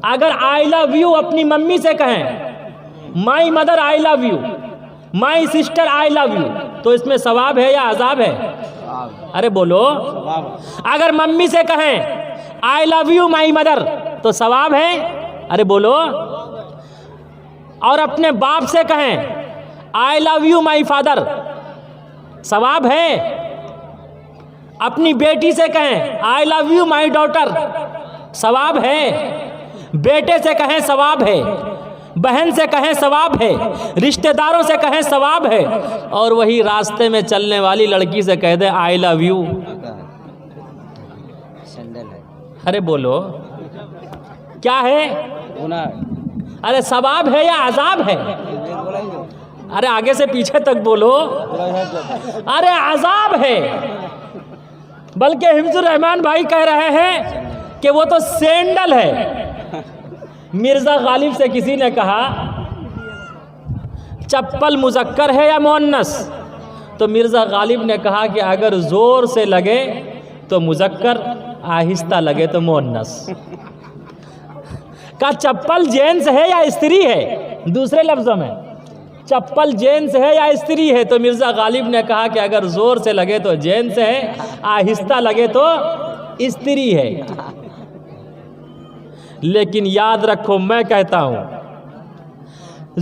अगर I love you अपनी mummy से कहें, my mother I love you, my sister I love you, तो इसमें सवाब है या अजाब है? अरे बोलो। अगर मम्मी से कहें I love you my mother तो सवाब है? अरे बोलो। और अपने बाप से कहें I love you my father, सवाब है? अपनी बेटी से कहें I love you my daughter, सवाब है? बेटे से कहें सवाब है, बहन से कहें सवाब है, रिश्तेदारों से कहें सवाब है, और वही रास्ते में चलने वाली लड़की से कह दे आई लव यू। अरे बोलो क्या है? अरे सवाब है या अजाब है? अरे आगे से पीछे तक बोलो। अरे अजाब है। बल्कि हिफ्जुर रहमान भाई कह रहे हैं कि वो तो सैंडल है। मिर्ज़ा गालिब से किसी ने कहा चप्पल मुज़क्कर है या मुअन्नस? तो मिर्ज़ा गालिब ने कहा कि अगर ज़ोर से लगे तो मुज़क्कर, आहिस्ता लगे तो मुअन्नस। का चप्पल जेंट्स है या स्त्री है? दूसरे लफ्ज़ों में चप्पल जेंट्स है या स्त्री है? तो मिर्ज़ा गालिब ने कहा कि अगर ज़ोर से लगे तो जेंट्स है, आहिस्ता लगे तो स्त्री है। लेकिन याद रखो, मैं कहता हूं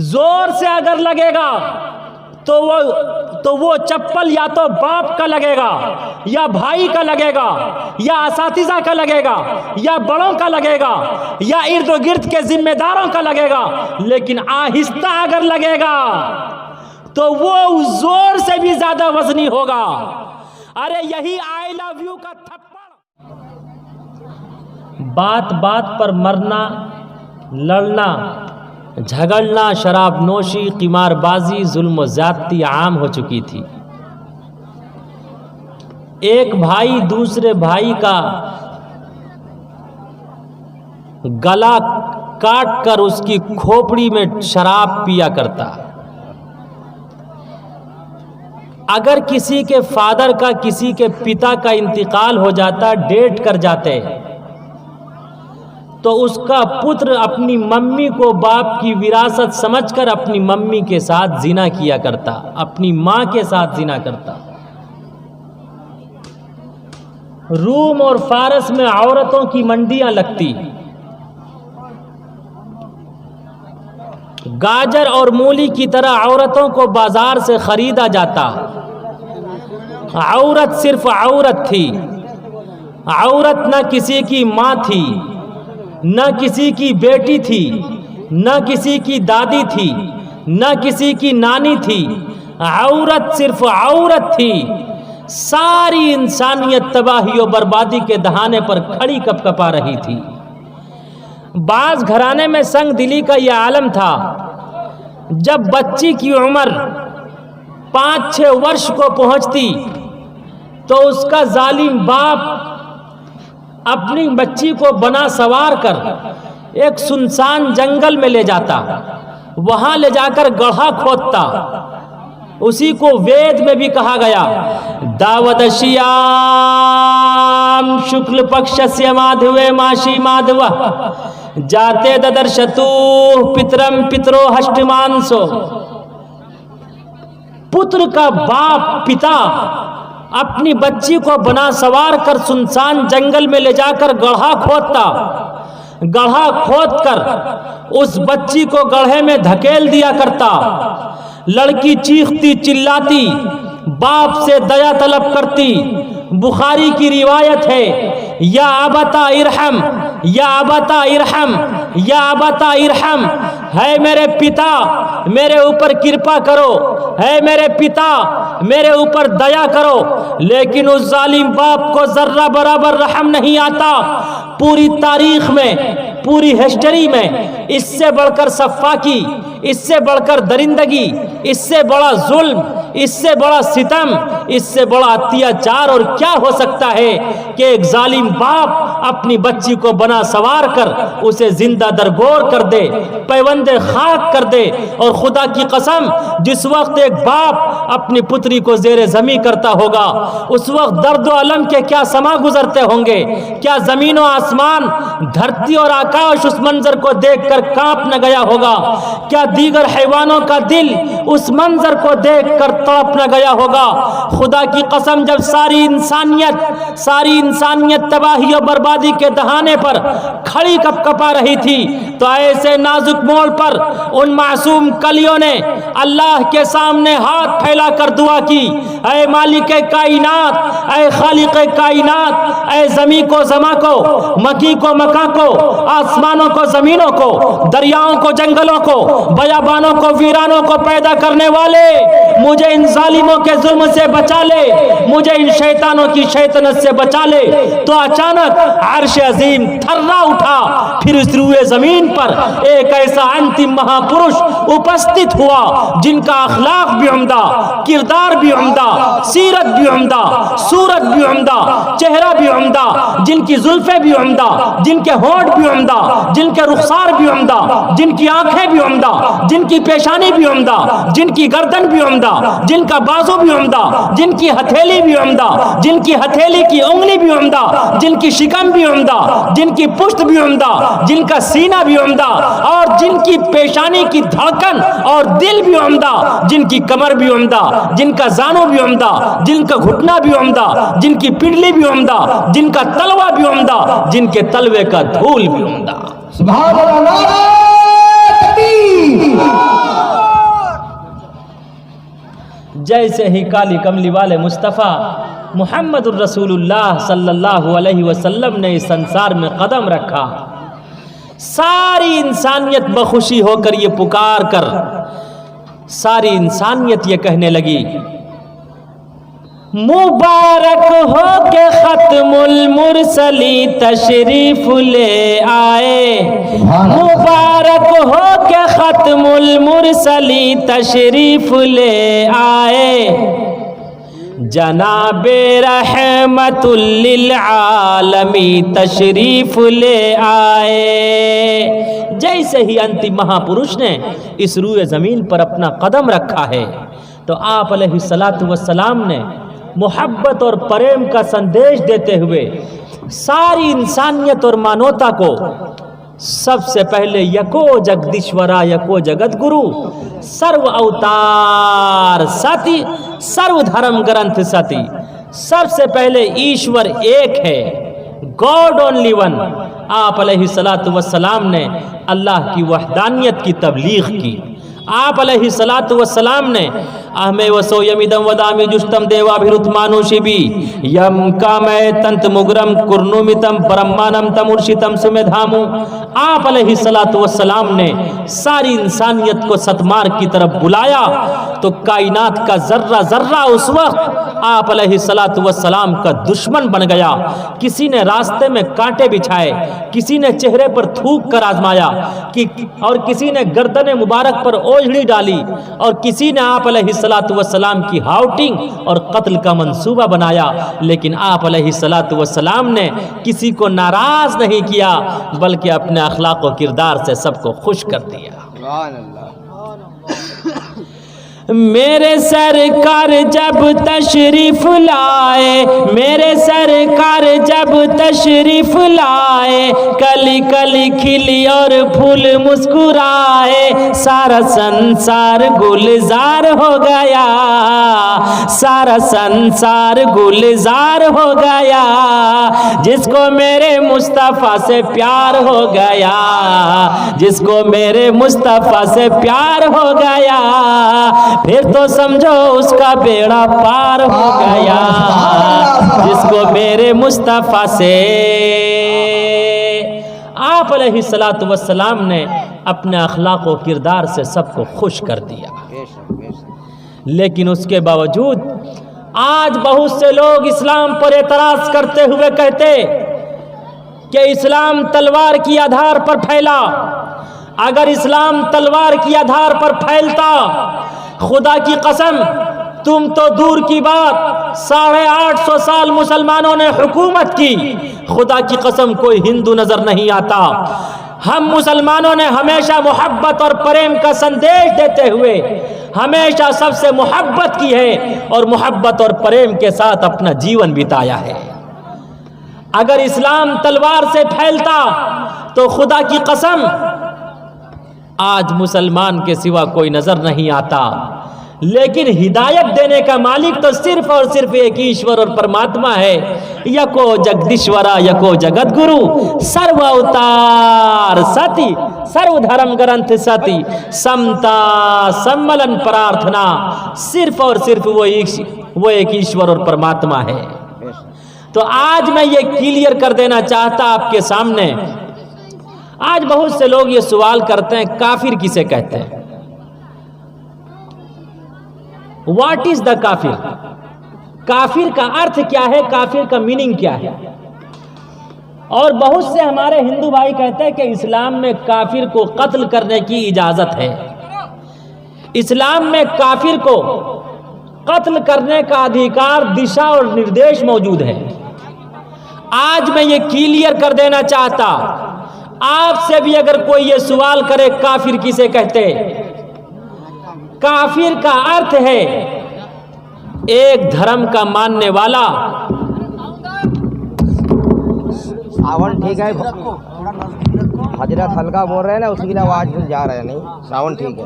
जोर से अगर लगेगा तो वो चप्पल या तो बाप का लगेगा, या भाई का लगेगा, या असातिज़ा का लगेगा, या बड़ों का लगेगा, या इर्द गिर्द के जिम्मेदारों का लगेगा। लेकिन आहिस्ता अगर लगेगा तो वो जोर से भी ज्यादा वजनी होगा। अरे यही आई लव यू का थप्पड़। बात बात पर मरना, लड़ना, झगड़ना, शराब नोशी, कीमारबाजी, जुल्म ज़्यादती आम हो चुकी थी। एक भाई दूसरे भाई का गला काट कर उसकी खोपड़ी में शराब पिया करता। अगर किसी के फादर का, किसी के पिता का इंतकाल हो जाता, डेट कर जाते, तो उसका पुत्र अपनी मम्मी को बाप की विरासत समझकर अपनी मम्मी के साथ जिना किया करता, अपनी मां के साथ जिना करता। रूम और फारस में औरतों की मंडियां लगती, गाजर और मूली की तरह औरतों को बाजार से खरीदा जाता। औरत सिर्फ औरत थी, औरत न किसी की मां थी, न किसी की बेटी थी, न किसी की दादी थी, न किसी की नानी थी। औरत सिर्फ औरत थी। सारी इंसानियत तबाही और बर्बादी के दहाने पर खड़ी कपकपा रही थी। बाज घराने में संग दिली का यह आलम था। जब बच्ची की उम्र 5-6 वर्ष को पहुंचती तो उसका जालिम बाप अपनी बच्ची को बना सवार कर एक सुनसान जंगल में ले जाता, वहां ले जाकर गड्ढा खोदता। उसी को वेद में भी कहा गया, दावदश्याम शुक्ल पक्षस्य माधवे माशी माधव जाते ददर्शतु पितरम पितरो हष्टमांसो। पुत्र का बाप, पिता अपनी बच्ची को बना सवार कर सुनसान जंगल में ले जाकर गड्ढा खोदता। गड्ढा खोदकर उस बच्ची को गड्ढे में धकेल दिया करता। लड़की चीखती चिल्लाती, बाप से दया तलब करती। बुखारी की रिवायत है, या अबता इरहम, या अबता इरहम, या अबता इरहम, है मेरे पिता मेरे ऊपर कृपा करो, है मेरे पिता मेरे ऊपर दया करो। लेकिन उस जालिम बाप को जर्रा बराबर रहम नहीं आता। पूरी तारीख में, पूरी हिस्ट्री में इससे बढ़कर सफाकी, इससे बढ़कर दरिंदगी, इससे बड़ा जुल्म, इससे बड़ा सितम, इससे बड़ा अत्याचार और क्या हो सकता है कि एक जालिम बाप अपनी बच्ची को बना सवार कर उसे जिंदा दरगोर कर दे, पैबंदे खाक कर दे। और खुदा की कसम, जिस वक्त एक बाप अपनी पुत्री को जेरे जमी करता होगा, उस वक्त दर्द व अलम के क्या समा गुजरते होंगे। क्या जमीन व आसमान, धरती और आकाश उस मंजर को देखकर कांप न गया होगा। क्या दीगर हैवानों का दिल उस मंजर को देखकर तड़प न गया होगा। खुदा की कसम, जब सारी इंसानियत तबाही और बर्बादी के दहाने पर खड़ी कपकपा रही थी, तो ऐसे नाजुक मोड़ पर उन मासूम कलियों ने अल्लाह के सामने हाथ फैलाकर दुआ की, ऐ मालिक कायनात, ऐ खालिक कायनात, ऐ ज़मी को ज़मा को, मकी को मका को, आसमानों को ज़मीनों को, दरियाओं को जंगलों को, बयाबानों को वीरानों को पैदा करने वाले, मुझे इन जालिमों के जुल्म से बचा ले, मुझे इन शैतानों की शैतानत से बचा ले। तो अचानक अर्श अजीम थर्रा उठा। फिर इस रूए जमीन पर एक ऐसा अंतिम महापुरुष उपस्थित हुआ जिनका अखलाक भी उम्दा, किरदार भी उम्दा, सीरत भी उम्दा, सूरत भी उम्दा, चेहरा भी उम्दा, जिनकी जुल्फे भी उम्दा, जिनके होंठ भी उम्दा, जिनके रुखसार भी उम्दा, जिनकी आंखें भी उम्दा, जिनकी पेशानी भी उम्दा, जिनकी गर्दन भी उम्दा, जिनका बाजू भी उम्दा, जिनकी हथेली भी उम्दा, जिनकी हथेली की उंगली भी उम्दा, जिनकी शिकम भी उम्दा, जिनकी पुश्त भी उम्दा, जिनका सीना भी उम्दा, और जिनकी पेशानी की धड़कन और दिल भी उम्दा, जिनकी कमर भी उम्दा, जिनका जानू भी उम्दा, जिनका घुटना भी उम्दा, जिनकी पिंडली भी उम्दा, जिनका तलवा भी उम्दा, जिनके तलवे का धूल भी उम्दा। सुभान अल्लाह। जैसे ही काली कमली वाले मुस्तफ़ा मुहम्मदुर रसूलुल्लाह सल्लल्लाहु अलैहि वसल्लम ने इस संसार में कदम रखा, सारी इंसानियत बखुशी होकर ये पुकार कर, सारी इंसानियत ये कहने लगी, मुबारक हो के खत्मुल मुरसली तशरीफ ले आए, मुबारक हो के खत्मुल मुरसली तशरीफ ले आए, जनाबे रहमतुल लिल आलमी तशरीफ ले आए। जैसे ही अंतिम महापुरुष ने इस रूए ज़मीन पर अपना कदम रखा है, तो आप अलैहिस्सलातु वस्सलाम ने मोहब्बत और प्रेम का संदेश देते हुए सारी इंसानियत और मानवता को सबसे पहले यको जगदीश्वरा यको जगत गुरु सर्व अवतार सती सर्व धर्म ग्रंथ सती, सबसे पहले ईश्वर एक है, गॉड ओनली वन। आप अलैहिस्सलातु वस्सलाम ने अल्लाह की वहदानियत की तबलीग की। आप अलैहिस्सलातु वस्सलाम ने अहमे वसो यमिदम वदामि जुष्टम देवाभिरुत्मानुशिबी यम कामय तंत मुगरम कुर्नुमितम ब्रह्मानम तमुर्शितम सुमेधामु। आप अलैहिस्सलातु वस्सलाम ने सारी इंसानियत को सतमार्ग की तरफ बुलाया, तो कायनात का जर्रा जर्रा उस वक्त आप अलैहिस्सलातु वस्सलाम का दुश्मन बन गया। किसी ने रास्ते में कांटे बिछाए, किसी ने चेहरे पर थूक कर आजमाया, और किसी ने गर्दन मुबारक पर ओझड़ी डाली, और किसी ने आप अलैहिस्सलातु वस्सलाम की हाउटिंग और कत्ल का मंसूबा बनाया। लेकिन आप अलैहिस्सलातु वस्सलाम ने किसी को नाराज नहीं किया, बल्कि अपने अखलाक और किरदार से सबको खुश कर दिया। मेरे सरकार जब तशरीफ लाए, मेरे सरकार जब तशरीफ लाए, कली कली खिली और फूल मुस्कुराए, सारा संसार गुलजार हो गया, सारा संसार गुलजार हो गया, जिसको मेरे मुस्तफ़ा से प्यार हो गया, जिसको मेरे मुस्तफ़ा से प्यार हो गया, फिर तो समझो उसका बेड़ा पार हो गया, जिसको मेरे मुस्तफ़ा से। आप अलैहिस्सलातु वस्सलाम ने अपने अखलाक और किरदार से सबको खुश कर दिया। लेकिन उसके बावजूद आज बहुत से लोग इस्लाम पर एतराज़ करते हुए कहते कि इस्लाम तलवार की आधार पर फैला। अगर इस्लाम तलवार की आधार पर फैलता, खुदा की कसम तुम तो दूर की बात 850 साल मुसलमानों ने हुकूमत की, खुदा की कसम कोई हिंदू नजर नहीं आता। हम मुसलमानों ने हमेशा मोहब्बत और प्रेम का संदेश देते हुए हमेशा सबसे मोहब्बत की है और मोहब्बत और प्रेम के साथ अपना जीवन बिताया है। अगर इस्लाम तलवार से फैलता तो खुदा की कसम आज मुसलमान के सिवा कोई नजर नहीं आता। लेकिन हिदायत देने का मालिक तो सिर्फ और सिर्फ एक ईश्वर और परमात्मा है। यको जगदीश्वरा यको जगत गुरु सर्व अवतार सती सर्व धर्म ग्रंथ सती समता सम्मलन प्रार्थना, सिर्फ और सिर्फ वो एक ईश्वर और परमात्मा है। तो आज मैं ये क्लियर कर देना चाहता आपके सामने। आज बहुत से लोग ये सवाल करते हैं काफिर किसे कहते हैं, व्हाट इज द काफिर, काफिर का अर्थ क्या है, काफिर का मीनिंग क्या है। और बहुत से हमारे हिंदू भाई कहते हैं कि इस्लाम में काफिर को कत्ल करने की इजाजत है, इस्लाम में काफिर को कत्ल करने का अधिकार, दिशा और निर्देश मौजूद है। आज मैं ये क्लियर कर देना चाहता, आपसे भी अगर कोई ये सवाल करे काफिर किसे कहते, काफिर का अर्थ है एक धर्म का मानने वाला। सावन ठीक है, हजरत हल्का बोल रहे हैं ना, उसकी लिए आवाज जा रहा है। नहीं सावन ठीक है,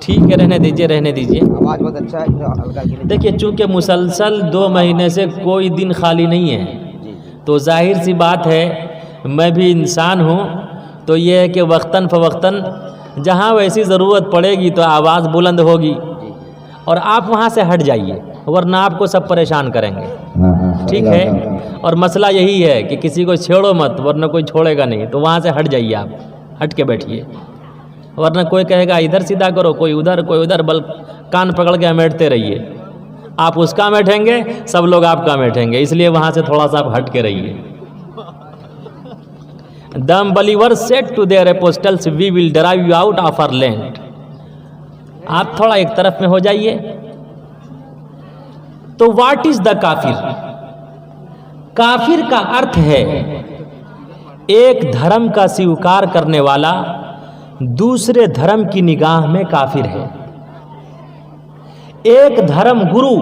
ठीक है, रहने दीजिए रहने दीजिए, आवाज बहुत अच्छा है हल्का की। देखिए चूंकि मुसलसल 2 महीने से कोई दिन खाली नहीं है, तो जाहिर सी बात है मैं भी इंसान हूँ, तो ये है कि वक्तन फवक्तन जहाँ वैसी ज़रूरत पड़ेगी तो आवाज़ बुलंद होगी और आप वहाँ से हट जाइए, वरना आपको सब परेशान करेंगे। ठीक है, और मसला यही है कि किसी को छेड़ो मत, वरना कोई छोड़ेगा नहीं, तो वहाँ से हट जाइए, आप हट के बैठिए, वरना कोई कहेगा इधर सीधा करो, कोई उधर, बल कान पकड़ के अमेठते रहिए। आप उसका बैठेंगे, सब लोग आपका बैठेंगे, इसलिए वहाँ से थोड़ा सा आप हट के रहिए। The believers said to their apostles, we will drive you out of our land. आप थोड़ा एक तरफ में हो जाइए। तो व्हाट इज द काफिर, काफिर का अर्थ है एक धर्म का स्वीकार करने वाला दूसरे धर्म की निगाह में काफिर है। एक धर्म गुरु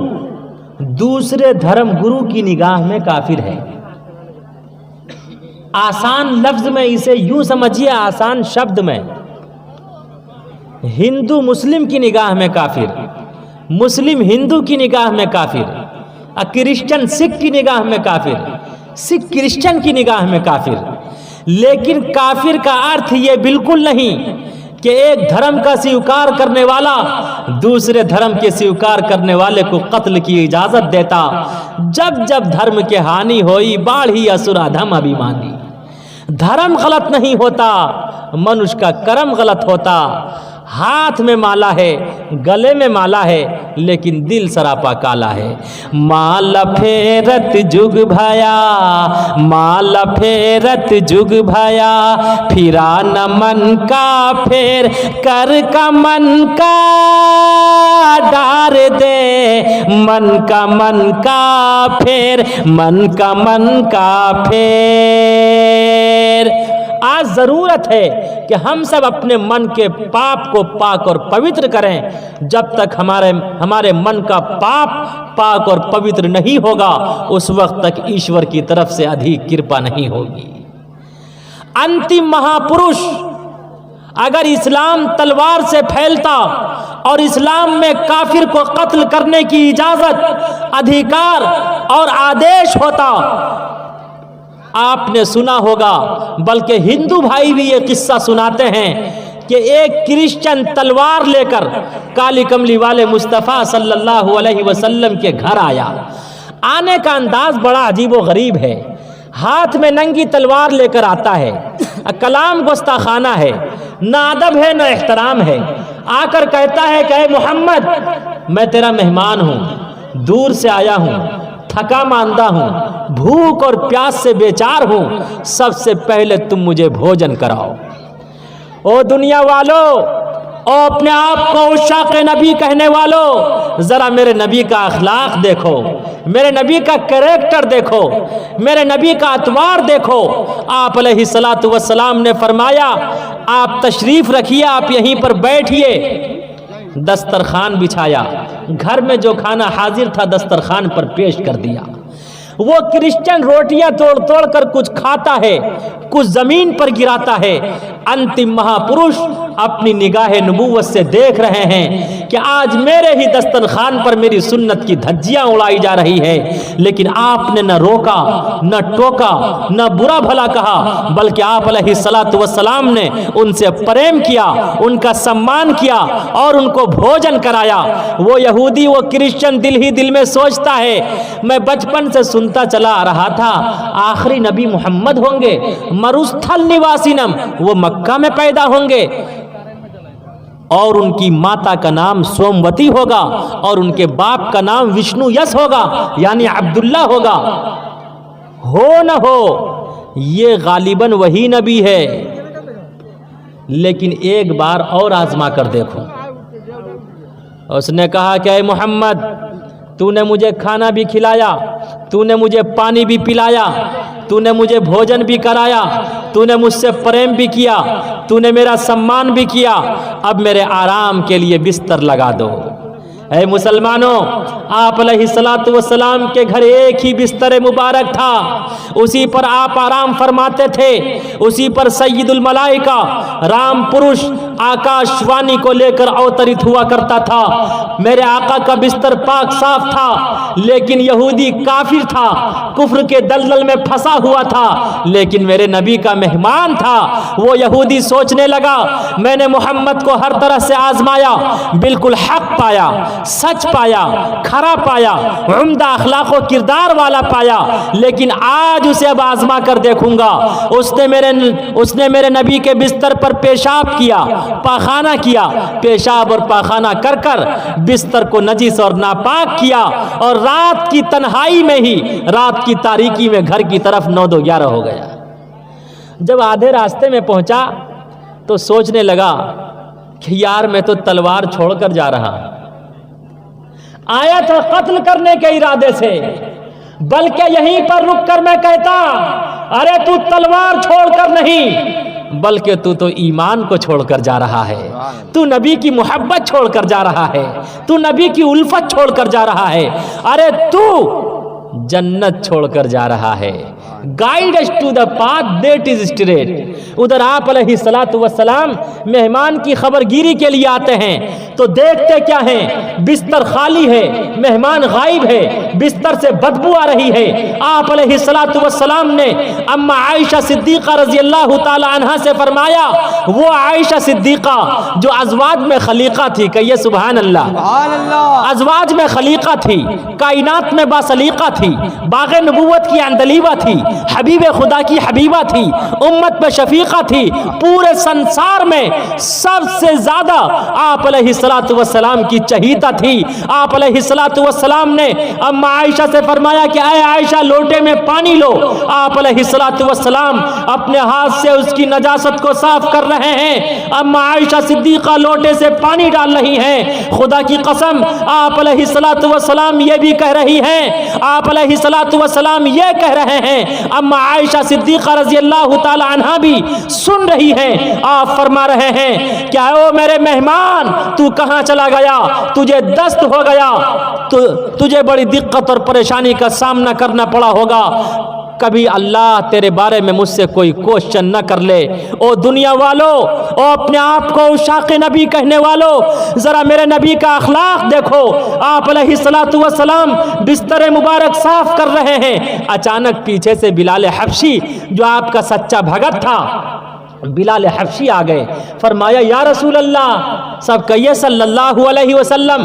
दूसरे धर्म गुरु की निगाह में काफिर है। आसान लफ्ज में इसे यूं समझिए, आसान शब्द में, हिंदू मुस्लिम की निगाह में काफिर, मुस्लिम हिंदू की निगाह में काफिर, क्रिश्चियन सिख की निगाह में काफिर, सिख क्रिश्चियन की निगाह में काफिर। लेकिन काफिर का अर्थ ये बिल्कुल नहीं कि एक धर्म का स्वीकार करने वाला दूसरे धर्म के स्वीकार करने वाले को कत्ल की इजाजत देता। जब जब धर्म के हानि होई बाढ़ी असुराधम अभिमानी। धर्म गलत नहीं होता, मनुष्य का कर्म गलत होता। हाथ में माला है, गले में माला है, लेकिन दिल सरापा काला है। माला फेरत जुग भया, माला फेरत जुग भया, फिरा न मन का फेर कर का मन का डार दे, मन का फेर, मन का फेर। आज जरूरत है कि हम सब अपने मन के पाप को पाक और पवित्र करें। जब तक हमारे मन का पाक और पवित्र नहीं होगा, उस वक्त तक ईश्वर की तरफ से अधिक कृपा नहीं होगी। अंतिम महापुरुष अगर इस्लाम तलवार से फैलता और इस्लाम में काफिर को कत्ल करने की इजाजत, अधिकार और आदेश होता, आपने सुना होगा, बल्कि हिंदू भाई भी ये किस्सा सुनाते हैं कि एक क्रिश्चियन तलवार लेकर काली कमली वाले मुस्तफ़ा सल्लल्लाहु अलैहि वसल्लम के घर आया। आने का अंदाज बड़ा अजीबो गरीब है। हाथ में नंगी तलवार लेकर आता है, कलाम गुस्ताखाना है, ना अदब है ना एहतराम है। आकर कहता है कि मोहम्मद, मैं तेरा मेहमान हूँ, दूर से आया हूँ, थका मांदा हूँ, भूख और प्यास से बेचार हूँ, सबसे पहले तुम मुझे भोजन कराओ। ओ दुनिया वालों, और अपने आप को उशाक़ नबी कहने वालों, ज़रा मेरे नबी का अखलाक देखो, मेरे नबी का कैरेक्टर देखो, मेरे नबी का अतवार देखो। आप अलैहिस्सलातु वस्सलाम ने फरमाया, आप तशरीफ़ रखिए, आप यहीं पर बैठिए। दस्तरखान बिछाया, घर में जो खाना हाजिर था दस्तरखान पर पेश कर दिया। वो क्रिश्चियन रोटियां तोड़ तोड़ कर कुछ खाता है, कुछ जमीन पर गिराता है। अंतिम महापुरुष अपनी निगाह नबूवत से देख रहे हैं कि आज मेरे ही दस्तरखान पर मेरी सुन्नत की धज्जियां उड़ाई जा रही है, लेकिन आपने न रोका, न टोका, न बुरा भला कहा, बल्कि आप अलैहिस्सलातु वस्सलाम ने उनसे प्रेम किया, उनका सम्मान किया और उनको भोजन कराया। वो यहूदी, वो क्रिश्चियन दिल ही दिल में सोचता है, मैं बचपन से सुनता चला आ रहा था आखिरी नबी मोहम्मद होंगे, मरुस्थल निवासीनम, वो मक्का में पैदा होंगे और उनकी माता का नाम सोमवती होगा और उनके बाप का नाम विष्णु यश होगा, यानी अब्दुल्ला होगा। हो न हो ये गालिबन वही नबी है, लेकिन एक बार और आजमा कर देखो। उसने कहा कि ऐ मोहम्मद, तूने मुझे खाना भी खिलाया, तूने मुझे पानी भी पिलाया, तूने मुझे भोजन भी कराया, तूने मुझसे प्रेम भी किया, तूने मेरा सम्मान भी किया, अब मेरे आराम के लिए बिस्तर लगा दो। ऐ मुसलमानों, आप अलैहिस्सलातु वस्सलाम के घर एक ही बिस्तर मुबारक था, उसी पर आप आराम फरमाते थे, उसी पर सय्यदुल मलाइका राम पुरुष आकाशवाणी को लेकर अवतरित हुआ करता था। मेरे आका का बिस्तर पाक साफ था, लेकिन यहूदी काफिर था, कुफ्र के दलदल में फंसा हुआ था, लेकिन मेरे नबी का मेहमान था। वो यहूदी सोचने लगा, मैंने मोहम्मद को हर तरह से आजमाया, बिल्कुल हक पाया, सच पाया, खरा पाया, उम्दा अखलाक व किरदार वाला पाया, लेकिन आज उसे अब आजमा कर देखूंगा। उसने मेरे नबी के बिस्तर पर पेशाब किया, पाखाना किया, पेशाब और पाखाना कर कर बिस्तर को नजीस और नापाक किया और रात की तन्हाई में ही, रात की तारीकी में घर की तरफ 9-11 हो गया। जब आधे रास्ते में पहुंचा तो सोचने लगा कि यार मैं तो तलवार छोड़कर जा रहा, आया था कत्ल करने के इरादे से, बल्कि यहीं पर रुककर मैं कहता, अरे तू तलवार छोड़कर नहीं, बल्कि तू तो ईमान को छोड़कर जा रहा है, तू नबी की मोहब्बत छोड़कर जा रहा है, तू नबी की उल्फत छोड़कर जा रहा है, अरे तू जन्नत छोड़कर जा रहा है। Guide us to the path that is straight. उधर आप अलैहिस्सलातु वस्सलाम मेहमान की खबरगिरी के लिए आते हैं तो देखते क्या हैं, बिस्तर खाली है, मेहमान गायब है, बिस्तर से बदबू आ रही है। आप अलैहिस्सलातु वस्सलाम ने अम्मा आयशा सिद्दीक़ा रज़ियल्लाहु ताला अन्हा से फरमाया, वो आयशा सिद्दीक़ा जो अज़वाज में खलीक़ा थी, कहिए सुभान अल्लाह, अज़वाज में खलीक़ा थी, कायनात में बासलीक़ा थी, बाग़े नबूवत की अंदलीबा थी, हबीब खुदा की हबीबा थी, उम्मत में शफीका थी, पूरे संसार में सबसे ज्यादा आप अलैहिस्सलातु वस्सलाम की चहीता थी। आप अलैहिस्सलातु वस्सलाम ने अम्मा आयशा से फरमाया कि ऐ आयशा लोटे में पानी लो। आप अलैहिस्सलातु वस्सलाम अपने हाथ से उसकी नजासत को साफ कर रहे हैं। अम्मा आयशा सिद्दीक़ा लोटे से पानी डाल रही हैं। खुदा की कसम आप अलैहिस्सलातु वस्सलाम ये भी कह रही हैं, आप अलैहिस्सलातु वस्सलाम ये कह रहे हैं, अम्मा आयशा सिद्दीक़ा रज़ियल्लाहु ताला अन्हा भी सुन रही हैं। आप फरमा रहे हैं, क्या ओ मेरे मेहमान, तू कहां चला गया, तुझे दस्त हो गया, तुझे बड़ी दिक्कत और परेशानी का सामना करना पड़ा होगा, कभी अल्लाह तेरे बारे में मुझसे कोई क्वेश्चन न कर ले। ओ दुनिया वालों, ओ अपने आप को उशाक़ नबी कहने वालों, ज़रा मेरे नबी का अखलाक देखो। आप अलैहिस्सलातु वस्सलाम बिस्तर मुबारक साफ कर रहे हैं, अचानक पीछे से बिलाल हबशी जो आपका सच्चा भगत था, बिलाल हबशी आ गए। फरमाया, या रसूल अल्लाह, सब कहिए सल्लल्लाहु अलैहि वसल्लम,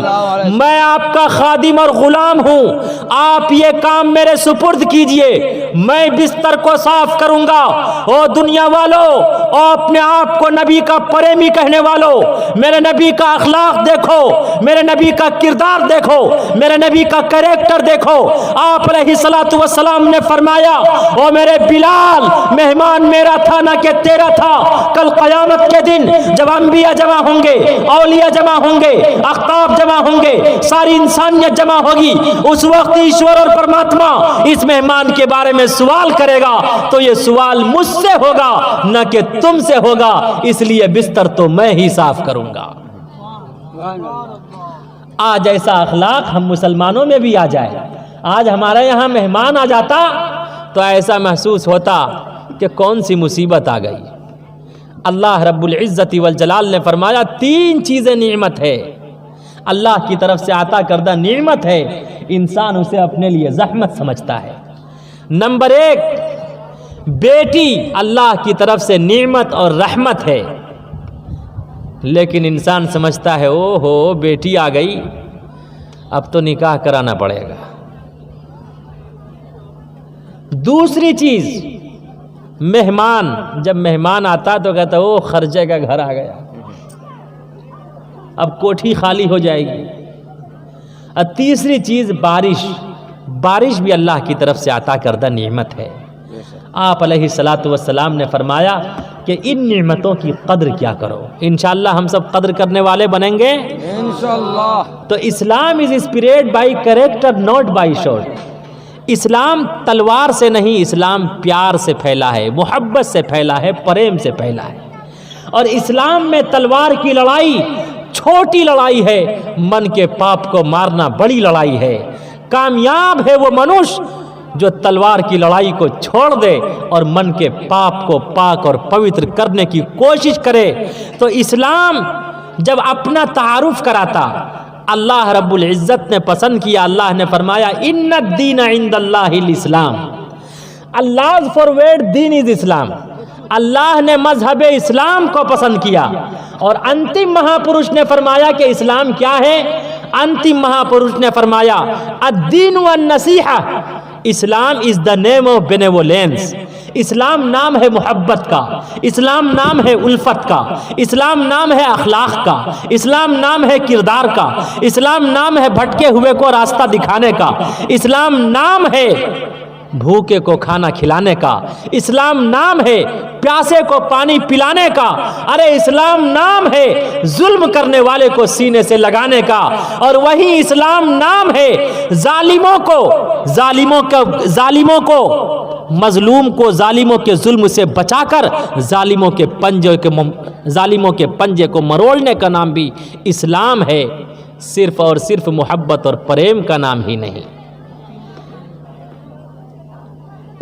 मैं आपका खादिम और गुलाम हूँ, आप ये काम मेरे सुपुर्द कीजिए, मैं बिस्तर को साफ करूंगा। ओ दुनिया वालों, ओ अपने आप को नबी का प्रेमी कहने वालों, मेरे नबी का अखलाक देखो, मेरे नबी का किरदार देखो, मेरे नबी का कैरेक्टर देखो। आप अलैहिस्सलातु वस्सलाम ने फरमाया, ओ मेरे बिलाल, मेहमान मेरा था ना कि तेरा था, देखा कल क़यामत के दिन जब अंबिया जमा होंगे, औलिया जमा होंगे, अख्ताब जमा होंगे, सारी इंसानियत जमा होगी, उस वक्त ईश्वर और परमात्मा इस मेहमान के बारे में सवाल करेगा तो ये सवाल मुझसे होगा न कि तुमसे होगा, इसलिए बिस्तर तो मैं ही साफ करूंगा। आज ऐसा अखलाक हम मुसलमानों में भी आ जाए। आज हमारे यहाँ मेहमान आ जाता तो ऐसा महसूस होता कि कौन सी मुसीबत आ गई। अल्लाह रब्बुल इज़्ज़ति वल जलाल ने फरमाया 3 चीज़ें नेमत है, अल्लाह की तरफ से आता करदा नेमत है, इंसान उसे अपने लिए ज़हमत समझता है। नंबर 1, बेटी अल्लाह की तरफ से नेमत और रहमत है, लेकिन इंसान समझता है ओहो बेटी आ गई, अब तो निकाह कराना पड़ेगा। दूसरी चीज, मेहमान, जब मेहमान आता तो कहता ओ खर्चे का घर आ गया, अब कोठी खाली हो जाएगी। और तीसरी चीज बारिश, बारिश भी अल्लाह की तरफ से आता करदा नेमत है। आप अलैहिस्सलातु वस्सलाम ने फरमाया कि इन नेमतों की कद्र क्या करो, इंशाअल्लाह हम सब कद्र करने वाले बनेंगे इंशाअल्लाह। तो Islam is spirit by character not by sword. Islam तलवार से नहीं, इस्लाम प्यार से फैला है, मोहब्बत से फैला है, प्रेम से फैला है। और इस्लाम में तलवार की लड़ाई छोटी लड़ाई है, मन के पाप को मारना बड़ी लड़ाई है। कामयाब है वो मनुष्य जो तलवार की लड़ाई को छोड़ दे और मन के पाप को पाक और पवित्र करने की कोशिश करे। तो इस्लाम जब अपना तारुफ कराता, अल्लाह रब्बुल इज़्ज़त ने पसंद किया। अल्लाह ने फरमाया इन्नद-दीन इंदल्लाहिल इस्लाम, अल्लाह फॉरवर्ड दीन इज इस्लाम। अल्लाह ने मजहब इस्लाम को पसंद किया। और अंतिम महापुरुष ने फरमाया कि इस्लाम क्या है। अंतिम महापुरुष ने फरमाया अद-दीन वन नसीहा, Islam is the name of benevolence. Islam नाम है मोहब्बत का, इस्लाम नाम है उल्फत का, इस्लाम नाम है अखलाक का, इस्लाम नाम है किरदार का, इस्लाम नाम है भटके हुए को रास्ता दिखाने का, इस्लाम नाम है भूखे को खाना खिलाने का, इस्लाम नाम है प्यासे को पानी पिलाने का, अरे इस्लाम नाम है जुल्म करने वाले को सीने से लगाने का। और वही इस्लाम नाम है जालिमों को मजलूम को जालिमों के जुल्म से बचाकर जालिमों के पंजे को मरोड़ने का नाम भी इस्लाम है, सिर्फ और सिर्फ मोहब्बत और प्रेम का नाम ही नहीं।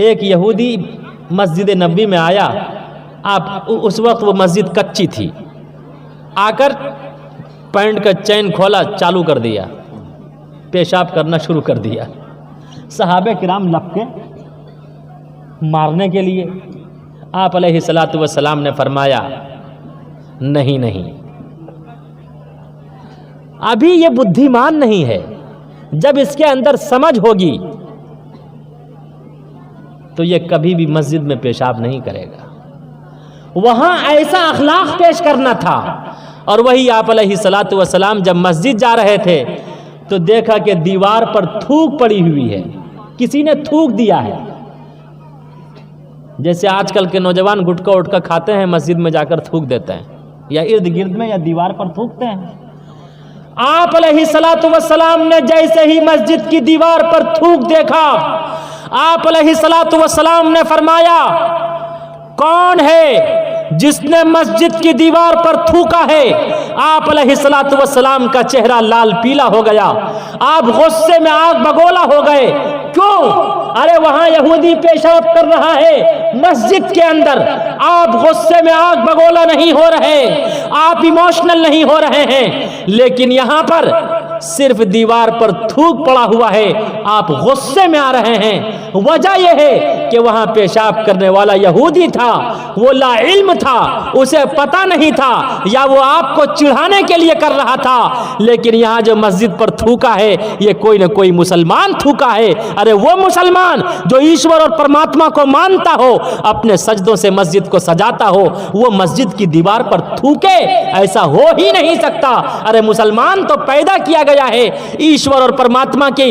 एक यहूदी मस्जिद नबी में आया, आप उस वक्त वो मस्जिद कच्ची थी, आकर पैंट का चैन खोला, चालू कर दिया, पेशाब करना शुरू कर दिया। सहाबे किराम लपके मारने के लिए, आप अलैहिस्सलातु वस्सलाम ने फरमाया नहीं नहीं, अभी ये बुद्धिमान नहीं है, जब इसके अंदर समझ होगी तो ये कभी भी मस्जिद में पेशाब नहीं करेगा। वहां ऐसा अखलाक पेश करना था। और वही आप अलैहिस्सलातु वस्सलाम जब मस्जिद जा रहे थे तो देखा कि दीवार पर थूक पड़ी हुई है, किसी ने थूक दिया है। जैसे आजकल के नौजवान गुटखा उठका खाते हैं, मस्जिद में जाकर थूक देते हैं, या इर्द गिर्द में या दीवार पर थूकते हैं। आप अलैहिस्सलातु वस्सलाम ने जैसे ही मस्जिद की दीवार पर थूक देखा, आप अलैहिस्सलातु वस्सलाम ने फरमाया कौन है जिसने मस्जिद की दीवार पर थूका है। आप अलैहिस्सलातु वस्सलाम का चेहरा लाल पीला हो गया, आप गुस्से में आग बगोला हो गए। क्यों? अरे वहां यहूदी पेशाब कर रहा है मस्जिद के अंदर, आप गुस्से में आग बगोला नहीं हो रहे, आप इमोशनल नहीं हो रहे हैं, लेकिन यहां पर सिर्फ दीवार पर थूक पड़ा हुआ है, आप गुस्से में आ रहे हैं। वजह यह है कि वहां पेशाब करने वाला यहूदी था, वो ला इल्म था, उसे पता नहीं था, या वो आपको चिढ़ाने के लिए कर रहा था। लेकिन यहां जो मस्जिद पर थूका है, ये कोई न कोई मुसलमान थूका है। अरे वो मुसलमान जो ईश्वर और परमात्मा को मानता हो, अपने सजदों से मस्जिद को सजाता हो, वो मस्जिद की दीवार पर थूके, ऐसा हो ही नहीं सकता। अरे मुसलमान तो पैदा किया गया है ईश्वर और परमात्मा की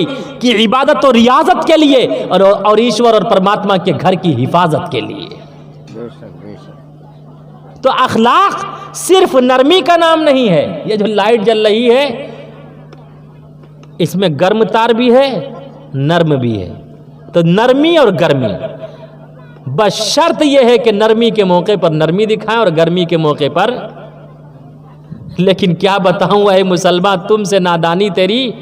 इबादत और रियाजत के लिए, और ईश्वर और परमात्मा के घर की हिफाजत के लिए। तो अखलाक सिर्फ नरमी का नाम नहीं है। ये जो लाइट जल रही है इसमें गर्म तार भी है, नर्म भी है। तो नरमी और गर्मी, बस शर्त यह है कि नरमी के मौके पर नरमी दिखाएं और गर्मी के मौके पर। लेकिन क्या बताऊं ऐ मुसलमान, तुमसे नादानी तेरी,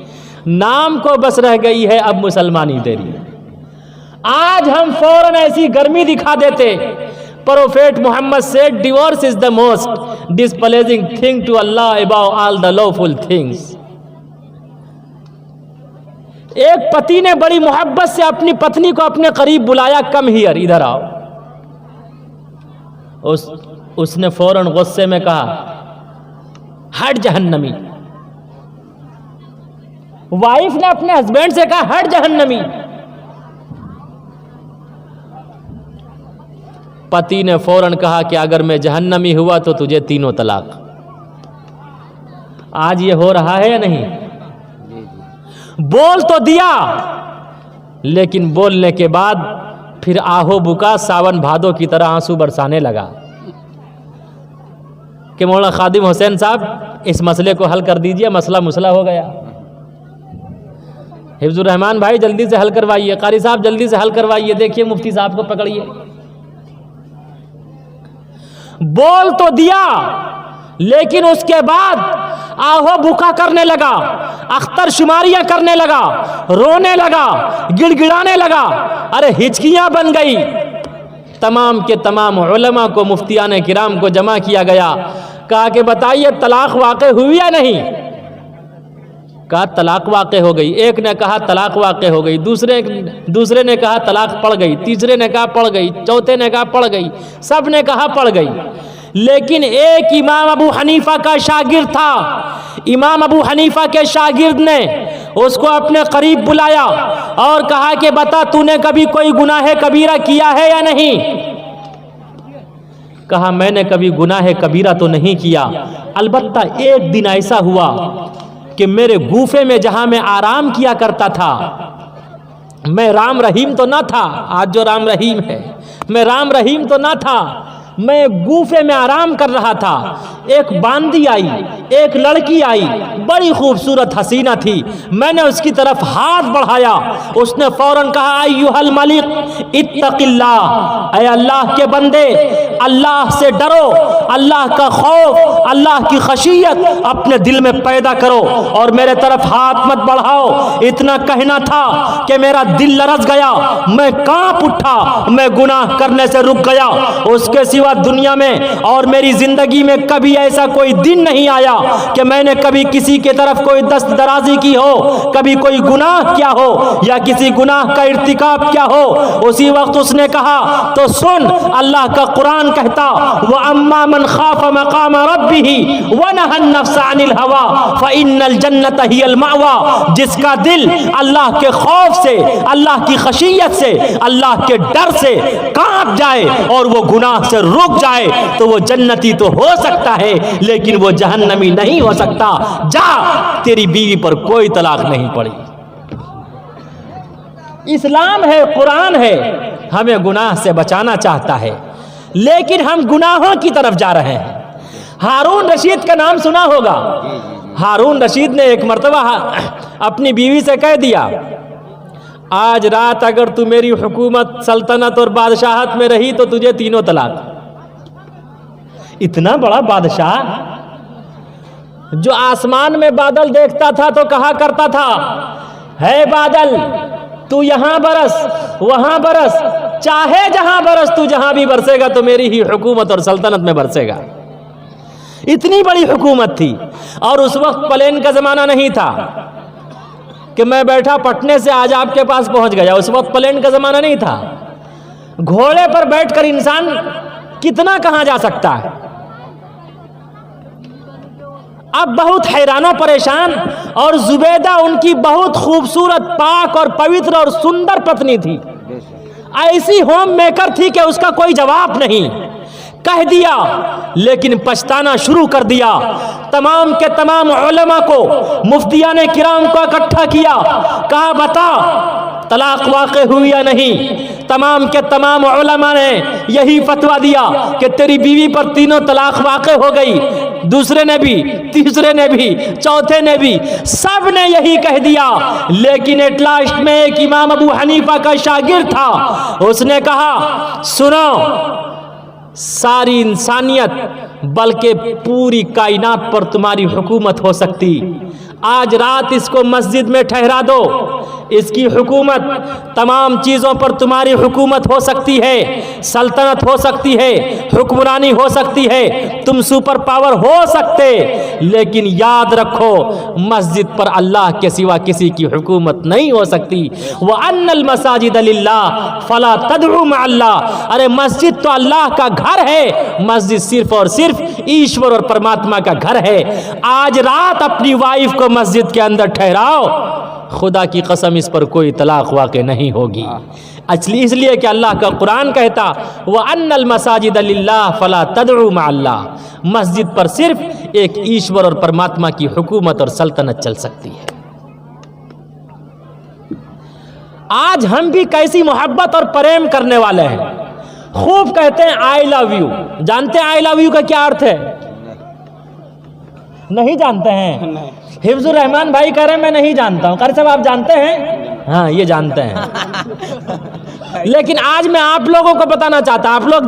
नाम को बस रह गई है अब मुसलमानी तेरी। आज हम फौरन ऐसी गर्मी दिखा देते। प्रोफेट मोहम्मद से divorce is the most displeasing thing to Allah above all the lawful things. एक पति ने बड़ी मोहब्बत से अपनी पत्नी को अपने करीब बुलाया, कम हियर, इधर आओ। उसने फौरन गुस्से में कहा, हट जहन्नमी। वाइफ ने अपने हस्बैंड से कहा, हट जहन्नमी। पति ने फौरन कहा कि अगर मैं जहन्नमी हुआ तो तुझे तीनों तलाक। आज ये हो रहा है या नहीं? बोल तो दिया, लेकिन बोलने के बाद फिर आहो बुका सावन भादो की तरह आंसू बरसाने लगा कि मौलाना खादिम हुसैन साहब इस मसले को हल कर दीजिए, मसला मुसला हो गया। हिफ्जुर रहमान भाई जल्दी से हल करवाइए, कारी साहब जल्दी से हल करवाइए, देखिए मुफ्ती साहब को पकड़िए। बोल तो दिया, लेकिन उसके बाद आहो भूखा करने लगा, अख्तर शुमारियां करने लगा, रोने लगा, गिड़गिड़ाने लगा। अरे हिचकियां बन गई। तमाम के तमाम उलमा को, मुफ्तियान किराम को जमा किया गया। कहा कि बताइए तलाक वाक़े हुई या नहीं? कहा तलाक वाक़े हो गई। एक ने कहा तलाक वाक़े हो गई, दूसरे ने कहा तलाक पड़ गई, तीसरे ने कहा पड़ गई, चौथे ने कहा पड़ गई, सब ने कहा पड़ गई। लेकिन एक इमाम अबू हनीफा का शागिर्द था। इमाम अबू हनीफा के शागिर्द ने उसको अपने करीब बुलाया और कहा कि बता तूने कभी कोई गुनाह कबीरा किया है या नहीं? कहा मैंने कभी गुनाह कबीरा तो नहीं किया, अलबत्ता एक दिन ऐसा हुआ कि मेरे गूफे में जहां मैं आराम किया करता था, मैं राम रहीम तो ना था, आज जो राम रहीम है, मैं राम रहीम तो ना था, मैं गूफे में आराम कर रहा था। एक बांदी आई, एक लड़की आई, बड़ी खूबसूरत हसीना थी। मैंने उसकी तरफ हाथ बढ़ाया, उसने फौरन कहा अय्युहल मलिक इत्तकिल्लाह, ऐ अल्लाह के बंदे अल्लाह से डरो, अल्लाह का खौफ, अल्लाह की खशियत अपने दिल में पैदा करो और मेरे तरफ हाथ मत बढ़ाओ। इतना कहना था कि मेरा दिल लरज़ गया, मैं कांप उठा, मैं गुनाह करने से रुक गया। उसके सिवा दुनिया में और मेरी जिंदगी में कभी ऐसा कोई दिन नहीं आया कि मैंने कभी किसी की तरफ कोई दस्त दराजी की हो, कभी कोई गुनाह किया हो या किसी गुनाह का इर्तिकाब किया हो। उसी वक्त उसने कहा तो सुन, अल्लाह का कुरान कहता व अम्मा मन खाफ मकाम रब्बिही व नहन नफ्स अनिल हवा फइन्नल जन्नत हियल मावा। जिसका दिल अल्लाह के खौफ से, अल्लाह की खशियत से, अल्लाह के डर से कांप जाए और वो गुनाह से रुक जाए तो वो जन्नती तो हो सकता है, लेकिन वो जहन्नमी नहीं हो सकता। जा, तेरी बीवी पर कोई तलाक नहीं पड़ी। इस्लाम है, कुरान है, हमें गुनाह से बचाना चाहता है, लेकिन हम गुनाहों की तरफ जा रहे हैं। हारून रशीद का नाम सुना होगा। हारून रशीद ने एक मर्तबा अपनी बीवी से कह दिया, आज रात अगर तू मेरी हुकूमत, सल्तनत और बादशाहत में रही तो तुझे तीनों तलाक। इतना बड़ा बादशाह जो आसमान में बादल देखता था तो कहा करता था, है बादल तू यहां बरस, वहां बरस, चाहे जहां बरस, तू जहां भी बरसेगा तो मेरी ही हुकूमत और सल्तनत में बरसेगा। इतनी बड़ी हुकूमत थी। और उस वक्त प्लेन का जमाना नहीं था कि मैं बैठा पटने से आज आपके पास पहुंच गया। उस वक्त प्लेन का जमाना नहीं था। घोड़े पर बैठकर इंसान कितना कहां जा सकता है। अब बहुत हैरानो परेशान, और जुबैदा उनकी बहुत खूबसूरत, पाक और पवित्र और सुंदर पत्नी थी। ऐसी होम मेकर थी कि उसका कोई जवाब नहीं। कह दिया, लेकिन पछताना शुरू कर दिया। तमाम के तमाम उलमा को, मुफ्तियाने किराम को इकट्ठा किया, कहा बता तलाक वाक़ हुई या नहीं। तमाम के तमाम उलमा ने यही फतवा दिया कि तेरी बीवी पर तीनों तलाक वाक़ हो गई। दूसरे ने भी, तीसरे ने भी, चौथे ने भी, सब ने यही कह दिया। लेकिन एट लास्ट में एक इमाम अबू हनीफा का शागिर्द था, उसने कहा सुनो, सारी इंसानियत बल्कि पूरी कायनात पर तुम्हारी हुकूमत हो सकती। आज रात इसको मस्जिद में ठहरा दो, इसकी हुकूमत, तमाम चीज़ों पर तुम्हारी हुकूमत हो सकती है, सल्तनत हो सकती है, हुक्मरानी हो सकती है, तुम सुपर पावर हो सकते। लेकिन याद रखो, मस्जिद पर अल्लाह के सिवा किसी की हुकूमत नहीं हो सकती। व अन्नल मसाजिद लिल्लाह फला तदउ मा अल्लाह। अरे मस्जिद तो अल्लाह का घर है, मस्जिद सिर्फ और सिर्फ ईश्वर और परमात्मा का घर है। आज रात अपनी वाइफ को मस्जिद के अंदर ठहराओ, खुदा की कसम इस पर कोई तलाक वाक़ नहीं होगी। इसलिए कि अल्लाह का कुरान कहता व अन्नल मसाजिद लिल्लाह फला तदउ मा अल्लाह। मस्जिद पर सिर्फ एक ईश्वर और परमात्मा की हुकूमत और सल्तनत चल सकती है। आज हम भी कैसी मोहब्बत और प्रेम करने वाले हैं, खूब कहते हैं आई लव यू। जानते हैं आई लव यू का क्या अर्थ है? नहीं जानते हैं? हिफ्जुर रहमान भाई कह रहे हैं मैं नहीं जानता हूँ। कारी साहब आप जानते हैं? हाँ ये जानते हैं। लेकिन आज मैं आप लोगों को बताना चाहता, आप लोग